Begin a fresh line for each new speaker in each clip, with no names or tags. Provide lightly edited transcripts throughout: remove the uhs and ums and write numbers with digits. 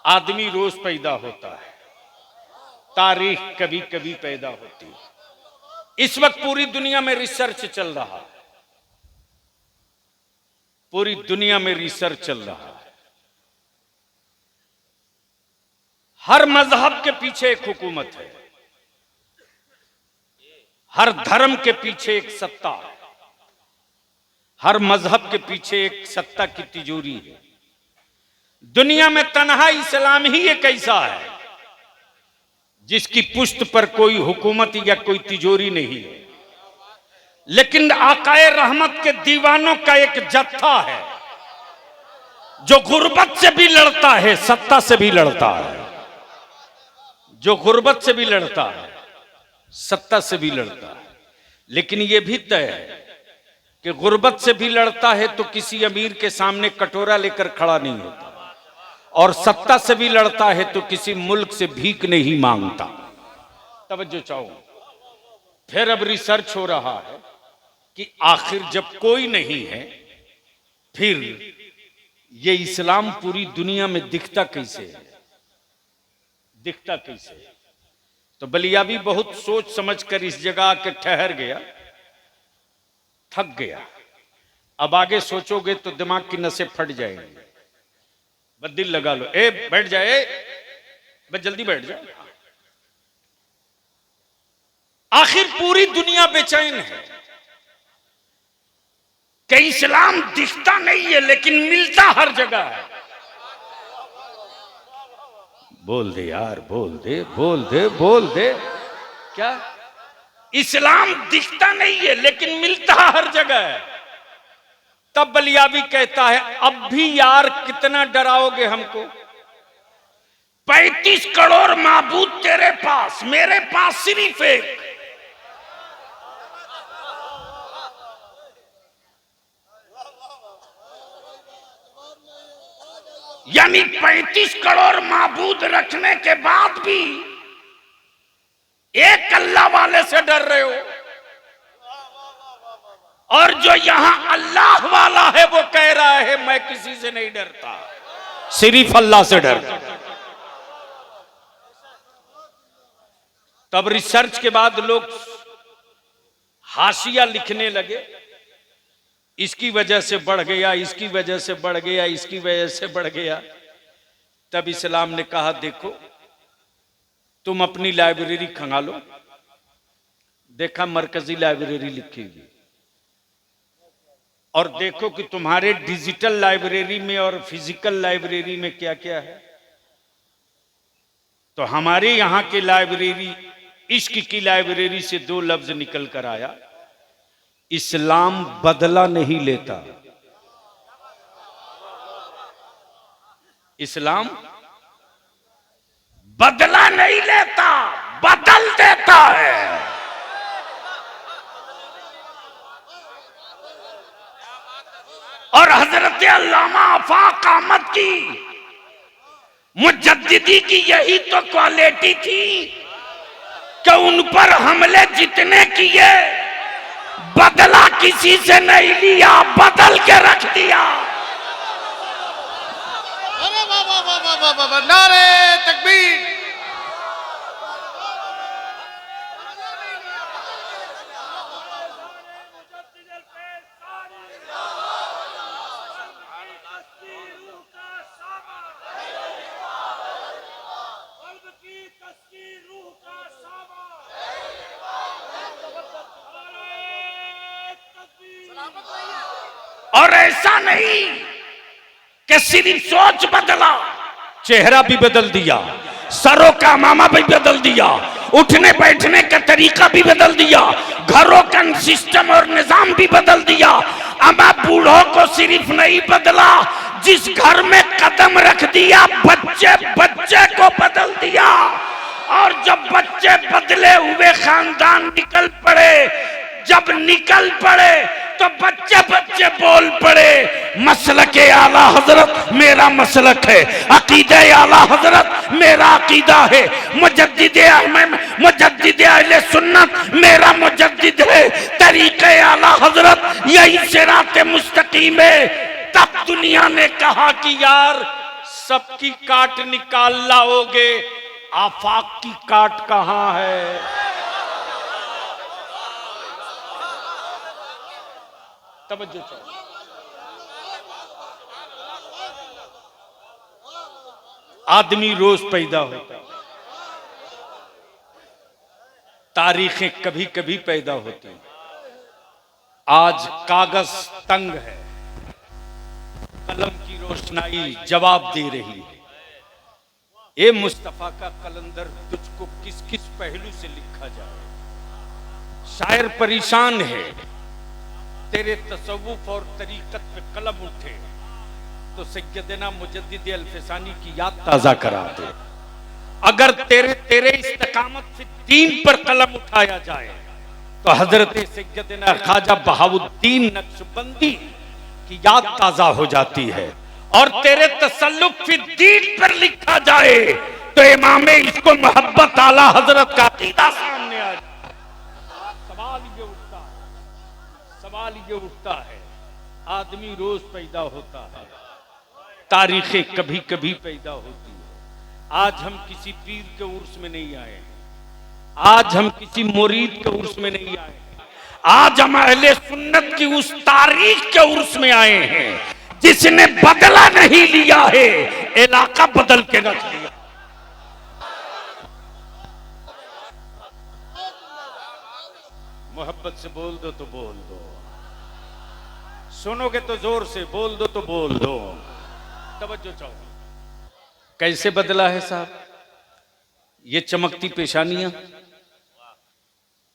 आदमी रोज पैदा होता है, तारीख कभी कभी पैदा होती है। इस वक्त पूरी दुनिया में रिसर्च चल रहा है, पूरी दुनिया में रिसर्च चल रहा है। हर मजहब के पीछे एक हुकूमत है, हर धर्म के पीछे एक सत्ता है, हर मजहब के पीछे एक सत्ता की तिजोरी है। दुनिया में तन्हा इस्लाम ही एक ऐसा है जिसकी पुष्ट पर कोई हुकूमत या कोई तिजोरी नहीं है, लेकिन आकाए रहमत के दीवानों का एक जत्था है जो गुर्बत से भी लड़ता है, सत्ता से भी लड़ता है, जो गुर्बत से भी लड़ता है, सत्ता से भी लड़ता है। लेकिन यह भी तय है कि गुर्बत से भी लड़ता है तो किसी अमीर के सामने कटोरा लेकर खड़ा नहीं होता, और सत्ता से भी लड़ता है तो किसी मुल्क से भीख नहीं मांगता। तवज्जो चाहो। फिर अब रिसर्च हो रहा है कि आखिर जब कोई नहीं है फिर ये इस्लाम पूरी दुनिया में दिखता कैसे है, दिखता कैसे है। तो बलियाबी बहुत सोच समझ कर इस जगह आके ठहर गया, थक गया। अब आगे सोचोगे तो दिमाग की नसें फट जाएंगी। बस दिल लगा लो, बैठ जाए, बस जल्दी बैठ जाए। आखिर पूरी दुनिया बेचैन है कि इस्लाम दिखता नहीं है लेकिन मिलता हर जगह है। बोल दे यार, बोल दे, बोल दे, बोल दे। क्या इस्लाम दिखता नहीं है लेकिन मिलता हर जगह है? तब बलियाबी कहता है, अब भी यार कितना डराओगे हमको? 35 करोड़ माबूद तेरे पास, मेरे पास सिर्फ एक। यानी 35 करोड़ माबूद रखने के बाद भी एक अल्लाह वाले से डर रहे हो, और जो यहां अल्लाह वाला है वो कह रहा है मैं किसी से नहीं डरता, सिर्फ अल्लाह से डरता। तब रिसर्च के बाद लोग हाशिया लिखने लगे, इसकी वजह से बढ़ गया, इसकी वजह से बढ़ गया, इसकी वजह से बढ़ गया। तब इस्लाम ने कहा, देखो तुम अपनी लाइब्रेरी खंगालो। देखा मरकजी लाइब्रेरी लिखी हुई, और देखो कि तुम्हारे डिजिटल लाइब्रेरी में और फिजिकल लाइब्रेरी में क्या क्या है। तो हमारे यहां की लाइब्रेरी, इश्क की लाइब्रेरी से 2 लफ्ज निकल कर आया, इस्लाम बदला नहीं लेता, इस्लाम बदला नहीं लेता, बदल देता है। और हजरत अल्लामा आफाक अहमद की, मुजद्दिदी की यही तो क्वालिटी थी कि उन पर हमले जितने किए बदला किसी से नहीं लिया, बदल के रख दिया।
अरे वाह वाह वाह वाह वाह वाह, नारे तकबीर।
और ऐसा नहीं कि सिर्फ सोच बदला, चेहरा भी बदल दिया, सरों का मामा भी बदल दिया, उठने बैठने का तरीका भी बदल दिया, घरों का सिस्टम और निजाम भी बदल दिया। अमा बूढ़ों को सिर्फ नहीं बदला, जिस घर में कदम रख दिया बच्चे बच्चे को बदल दिया। और जब बच्चे बदले हुए खानदान निकल पड़े, जब निकल पड़े तो बच्चे बच्चे बोल पड़े, मसलके आला हजरत मेरा मसलक है, अकीदे आला हजरत मेरा अकीदा है, मुजद्दिदे अहमद मुजद्दिदे अहले सुन्नत मेरा मुजद्दिद है, तरीके आला हजरत यही सिराते मुस्तकीम है। तब दुनिया ने कहा कि यार सबकी काट निकाल लाओगे, आफाक की काट कहां है। तवज्जो चाहिए। आदमी रोज पैदा होता है, तारीखें कभी कभी पैदा होती हैं। आज कागज तंग है, कलम की रोशनाई जवाब दे रही है। ए मुस्तफा का कलंदर, तुझको किस किस पहलू से लिखा जाए। शायर परेशान है, तेरे तसव्वुफ और तरीकत पे कलम उठे तो सैयदना मुजद्दिद अल-फिसानी की याद ताजा करा दे। अगर तेरे इस्तिकामत से दीन पर कलम उठाया जाए तो हजरत सैयदना ख्वाजा बहाउद्दीन नक्शबंदी की याद ताजा हो जाती है। और तेरे तसल्लुफ फी दीन पर लिखा जाए तो इमाम इसको मोहब्बत आला हजरत का अकीदा सामने आ जाए। सवाल ये उठता है, आदमी रोज पैदा होता है, तारीखें कभी कभी पैदा होती है। आज हम किसी पीर के उर्स में नहीं आए हैं, आज हम किसी मुरीद के उर्स में नहीं आए हैं, आज हम अहले सुन्नत की उस तारीख के उर्स में आए हैं जिसने बदला नहीं लिया है, इलाका बदल के रख लिया। मोहब्बत से बोल दो तो बोल दो, सुनोगे तो जोर से बोल दो तो बोल दो। तवज्जो चाहो। कैसे बदला है साहब? ये चमकती पेशानियां,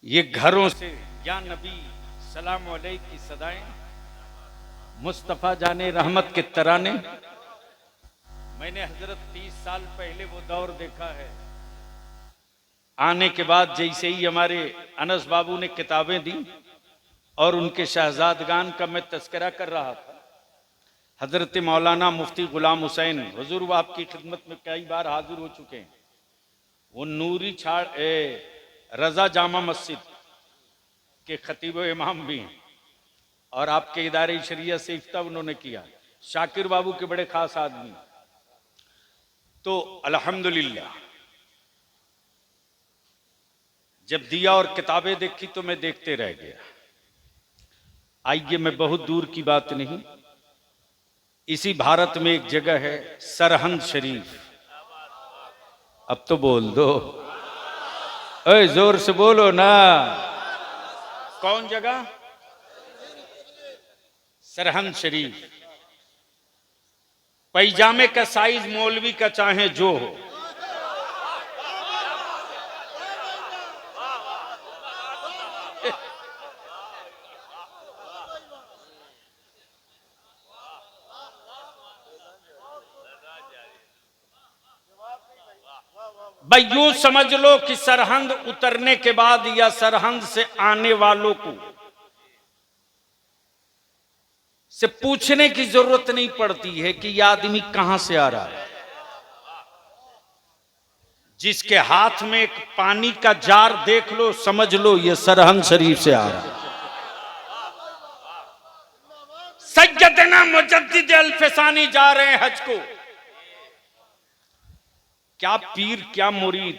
ये घरों से या नबी सलाम अलैहि की सदाएं, मुस्तफा जाने रहमत के तराने। मैंने हजरत 30 साल पहले वो दौर देखा है, आने के बाद जैसे ही हमारे अनस बाबू ने किताबें दी और उनके शहजादगान का मैं तस्करा कर रहा था, हजरत मौलाना मुफ्ती गुलाम हुसैन हुजूर वो आपकी खिदमत में कई बार हाजिर हो चुके हैं। वो नूरी छाड़ रजा जामा मस्जिद के खतीब इमाम भी हैं और आपके इदारे शरिया से इफ्ता उन्होंने किया। शाकिर बाबू के बड़े खास आदमी। तो अल्हम्दुलिल्लाह जब दिया और किताबें देखी तो मैं देखते रह गया। आइए, मैं बहुत दूर की बात नहीं, इसी भारत में एक जगह है सरहंद शरीफ। अब तो बोल दो, ओए जोर से बोलो ना। कौन जगह? सरहंद शरीफ। पैजामे का साइज मौलवी का चाहे जो हो, भाई यूं समझ लो कि सरहंद उतरने के बाद या सरहंद से आने वालों को से पूछने की जरूरत नहीं पड़ती है कि यह आदमी कहां से आ रहा है। जिसके हाथ में एक पानी का जार देख लो, समझ लो ये सरहंद शरीफ से आ रहा है। सैयदना मुजद्दिद अल-फिसानी जा रहे हैं हज को। क्या पीर क्या मुरीद।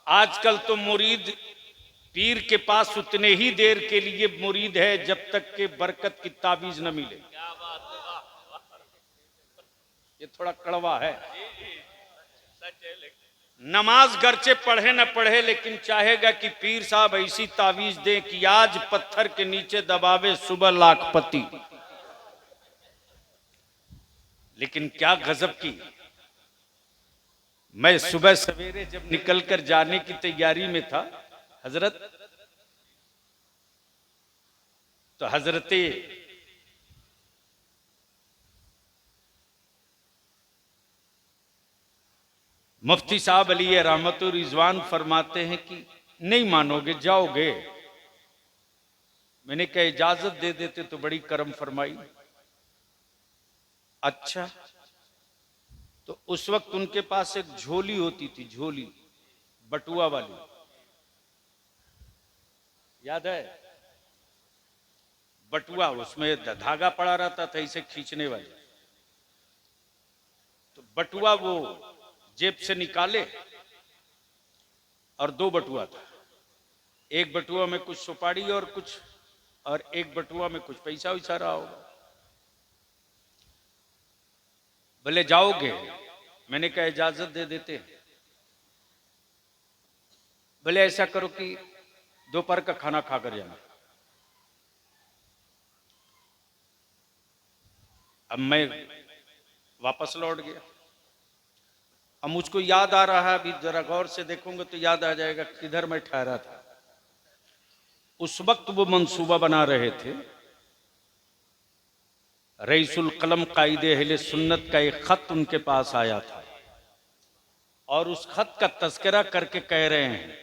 आजकल तो मुरीद पीर के पास उतने ही देर के लिए मुरीद है जब तक के बरकत की ताबीज न मिले। ये थोड़ा कड़वा है। नमाज गरचे पढ़े न पढ़े, लेकिन चाहेगा कि पीर साहब ऐसी ताबीज दें कि आज पत्थर के नीचे दबावे सुबह लाखपति। लेकिन क्या गजब की, मैं सुबह सवेरे जब निकलकर जाने की तैयारी में था हजरत, तो हजरते मुफ्ती साहब अली रहमतुर रिजवान फरमाते हैं कि नहीं मानोगे, जाओगे। मैंने कहा इजाजत दे देते तो बड़ी करम फरमाई। अच्छा, तो उस वक्त उनके पास एक झोली होती थी, झोली बटुआ वाली, याद है? बटुआ, उसमें धागा पड़ा रहता था इसे खींचने वाली। बटुआ वो जेब से निकाले और 2 बटुआ था। एक बटुआ में कुछ सुपारी और एक बटुआ में कुछ पैसा वैसा रहा होगा। बोले जाओगे? मैंने कहा इजाजत दे देते। बोले ऐसा करो कि दोपहर का खाना खाकर जाना। अब मैं वापस लौट गया। अब मुझको याद आ रहा है, अभी जरा गौर से देखूंगा तो याद आ जाएगा किधर मैं ठहरा था। उस वक्त वो मंसूबा बना रहे थे। रईसुल कलम कायदे अहले सुन्नत का एक खत उनके पास आया था और उस खत का तज़किरा करके कह रहे हैं,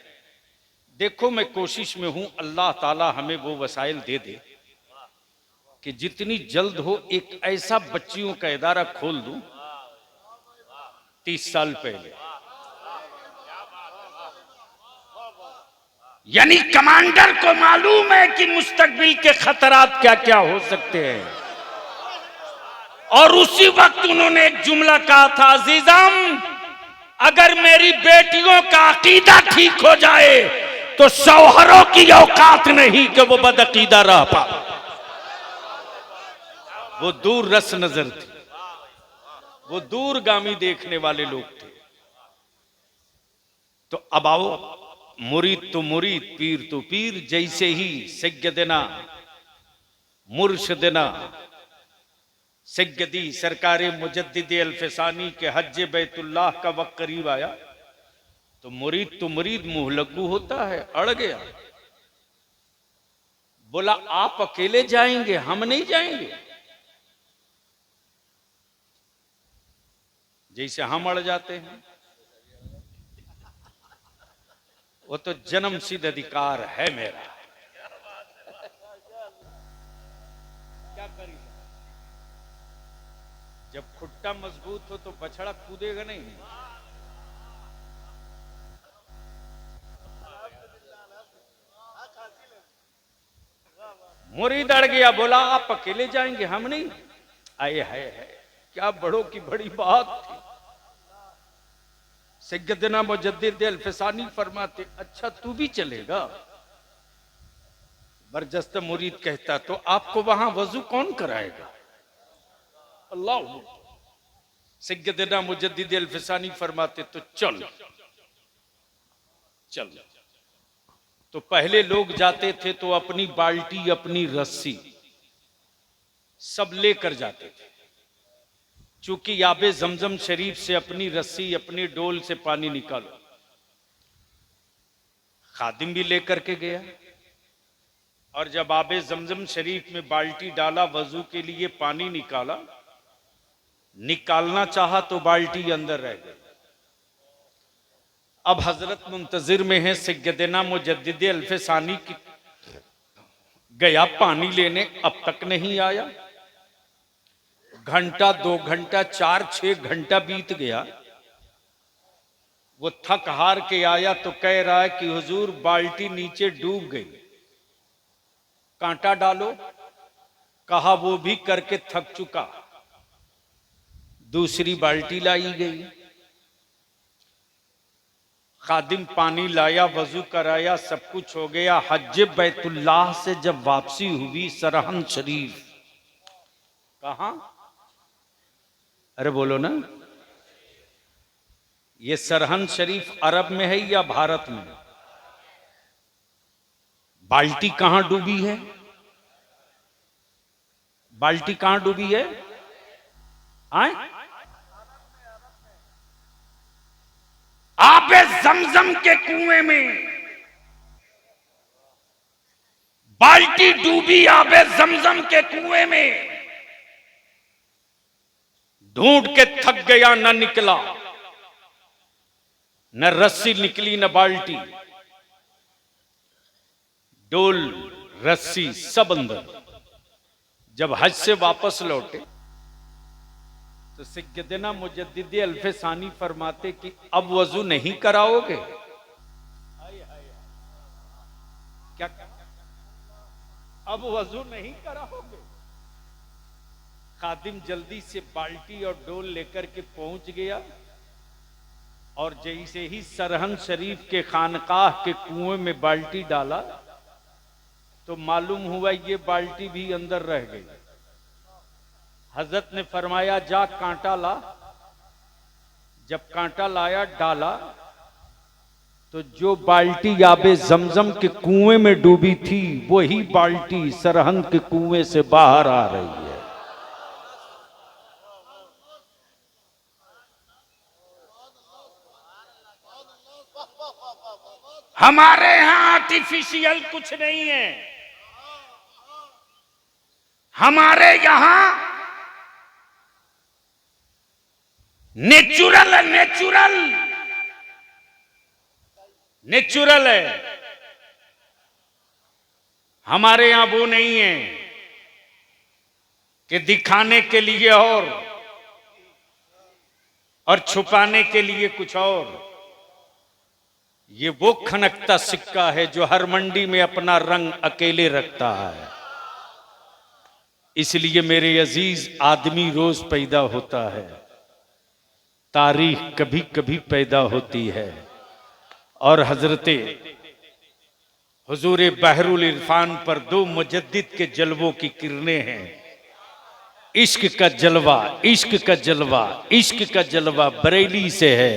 देखो मैं कोशिश में हूं, अल्लाह ताला हमें वो वसाइल दे दे कि जितनी जल्द हो एक ऐसा बच्चियों का इदारा खोल दूं। 30 साल पहले, यानी कमांडर को मालूम है कि मुस्तकबिल के खतरात क्या क्या हो सकते हैं। और उसी वक्त उन्होंने एक जुमला कहा था, अजीजम अगर मेरी बेटियों का अकीदा ठीक हो जाए तो शौहरों की औकात नहीं कि वो बदअकीदा रह पाए। वो दूर रस नजर थी, वो दूरगामी देखने वाले लोग थे। तो अब आओ, मुरीद तो मुरीद, पीर तो पीर, जैसे ही सैयदना मुर्शिदना सैयदी सरकारे मुजद्दिद अल्फसानी के हज बैतुल्लाह का वक्त करीब आया तो मुरीद मुंह लग्गू होता है, अड़ गया। बोला आप अकेले जाएंगे, हम नहीं जाएंगे। जैसे हम अड़ जाते हैं, वो तो जन्म सिद्ध अधिकार है मेरा। क्या करें, जब खुट्टा मजबूत हो तो बछड़ा कूदेगा नहीं। मुरीद अड़ गया, बोला आप अकेले जाएंगे, हम नहीं। आए है क्या बड़ों की बड़ी बात थी। सैयदना मुजद्दिद अल्फसानी फरमाते, अच्छा तू भी चलेगा? बरजस्ता मुरीद कहता, तो आपको वहां वजू कौन कराएगा? अल्लाह। सैयदना मुजद्दिद अल्फसानी फरमाते, तो चल। तो पहले लोग जाते थे तो अपनी बाल्टी, अपनी रस्सी सब लेकर जाते थे। चूंकि आबे जमजम शरीफ से अपनी रस्सी, अपनी डोल से पानी निकालो। खादिम भी लेकर के गया और जब आबे जमजम शरीफ में बाल्टी डाला, वजू के लिए पानी निकालना चाहा तो बाल्टी अंदर रह गई। अब हजरत मुंतजिर में है, सैयदना मुजद्दिद अल्फसानी की गया पानी लेने, अब तक नहीं आया। घंटा, 2 घंटा, 4-6 घंटा बीत गया। वो थक हार के आया तो कह रहा है कि हुजूर बाल्टी नीचे डूब गई, कांटा डालो। कहा वो भी करके थक चुका। दूसरी बाल्टी लाई गई, खादिम पानी लाया, वजू कराया, सब कुछ हो गया। हज बैतुल्लाह से जब वापसी हुई, सरहन शरीफ कहां? अरे बोलो ना, ये सरहन शरीफ अरब में है या भारत में? बाल्टी कहां डूबी है? बाल्टी कहां डूबी है? आए? आबे जमजम के कुएं में बाल्टी डूबी, आबे जमजम के कुएं में। ढूंढ के थक गया, न निकला, न रस्सी निकली, न बाल्टी। डोल, रस्सी सब अंदर। जब हज से वापस लौटे तो सैयदना मुजद्दिद अल्फसानी फरमाते कि अब वजू नहीं कराओगे? क्या अब वजू नहीं कराओगे? खादिम जल्दी से बाल्टी और डोल लेकर के पहुंच गया और जैसे ही सरहंद शरीफ के खानकाह के कुएं में बाल्टी डाला तो मालूम हुआ ये बाल्टी भी अंदर रह गई। हजरत ने फरमाया जा कांटा ला। जब कांटा लाया डाला तो जो बाल्टी आबे जमजम के कुएं में डूबी थी वही बाल्टी सरहंद के कुएं से बाहर आ रही है। हमारे यहां आर्टिफिशियल कुछ नहीं है, हमारे यहां नेचुरल है, नेचुरल है। हमारे यहां वो नहीं है कि दिखाने के लिए और छुपाने के लिए कुछ और। ये वो खनकता सिक्का है जो हर मंडी में अपना रंग अकेले रखता है। इसलिए मेरे अजीज, आदमी रोज पैदा होता है, तारीख कभी कभी पैदा होती है। और हजरते हुजूर बहरुल इरफान पर दो मुजद्दिद के जलवों की किरणें हैं। इश्क का जलवा, इश्क का जलवा, इश्क का जलवा बरेली से है।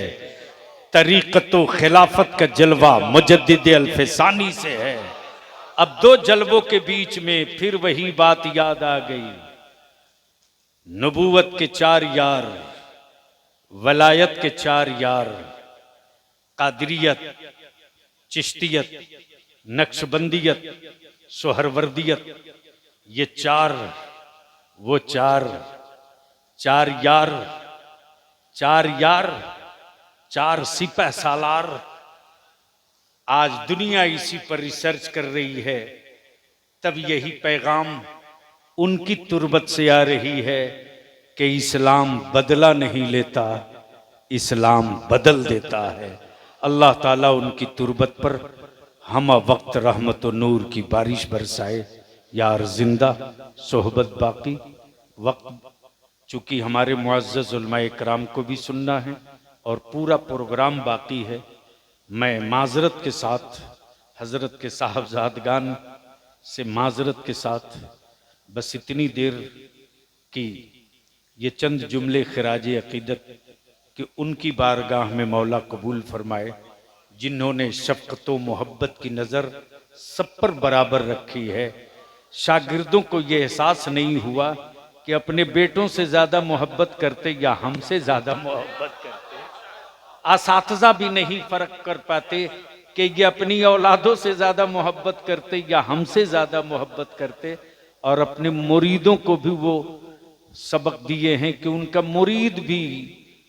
तरीक़तो खिलाफत का जलवा मुजद्दिद अल्फसानी से है। अब दो जलवों के बीच में फिर वही बात याद आ गई। नबूवत के चार यार, वलायत के चार यार, कादरियत, चिश्तियत, नक्शबंदियत, सोहरवर्दियत, ये चार, वो चार यार, चार सिपह सालार। आज दुनिया इसी पर रिसर्च कर रही है। तब यही पैगाम उनकी तुर्बत से आ रही है कि इस्लाम बदला नहीं लेता, इस्लाम बदल देता है। अल्लाह ताला उनकी तुर्बत पर हम वक्त रहमत व नूर की बारिश बरसाए। यार जिंदा सोहबत बाकी। वक्त चूंकि हमारे मुअज़्ज़ज़ उलमाए इकराम को भी सुनना है और पूरा प्रोग्राम बाकी है, मैं माजरत के साथ हजरत के साहबजादगान से माजरत के साथ बस इतनी देर की ये चंद जुमले खिराज अकीदत कि उनकी बारगाह में मौला कबूल फरमाए, जिन्होंने शफ़क़त व मोहब्बत की नज़र सब पर बराबर रखी है। शागिर्दों को ये एहसास नहीं हुआ कि अपने बेटों से ज़्यादा मोहब्बत करते या हमसे ज़्यादा मोहब्बत करते। असातिज़ा भी नहीं फर्क कर पाते कि ये अपनी औलादों से ज़्यादा मोहब्बत करते या हमसे ज़्यादा मोहब्बत करते। और अपने मुरीदों को भी वो सबक दिए हैं कि उनका मुरीद भी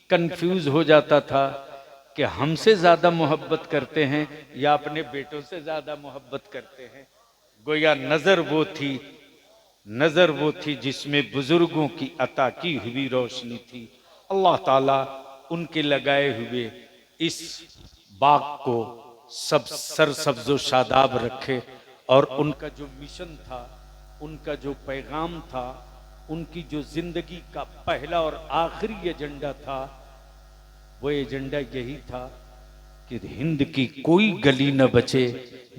कंफ्यूज हो जाता था कि हमसे ज़्यादा मोहब्बत करते हैं या अपने बेटों से ज़्यादा मोहब्बत करते हैं। गोया नज़र वो थी जिसमें बुजुर्गों की अता की हुई रोशनी थी। अल्लाह ताला उनके लगाए हुए इस बाग को सब सरसब्ज़ो शादाब रखे और उनका जो मिशन था, उनका जो पैगाम था, उनकी जो जिंदगी का पहला और आखिरी एजेंडा था, वो एजेंडा यही था कि हिंद की कोई गली न बचे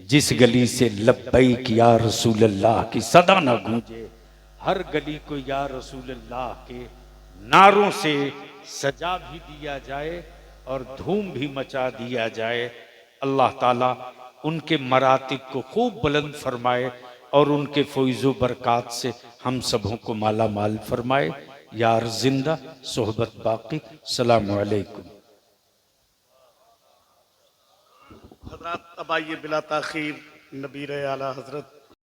जिस गली से लब्बैक या रसूल अल्लाह की सदा न गूंजे। हर गली को या रसूल अल्लाह के नारों से सजा भी दिया जाए और धूम भी मचा दिया जाए। अल्लाह ताला उनके मरातिब को खूब बुलंद फरमाए और उनके फैज़ो बरक़ात से हम सबों को माला माल फरमाए। यार जिंदा सोहबत बाकी। सलामु अलैकुम।
हज़रात अब आइए बिला ताख़ीर नबीर आला हज़रत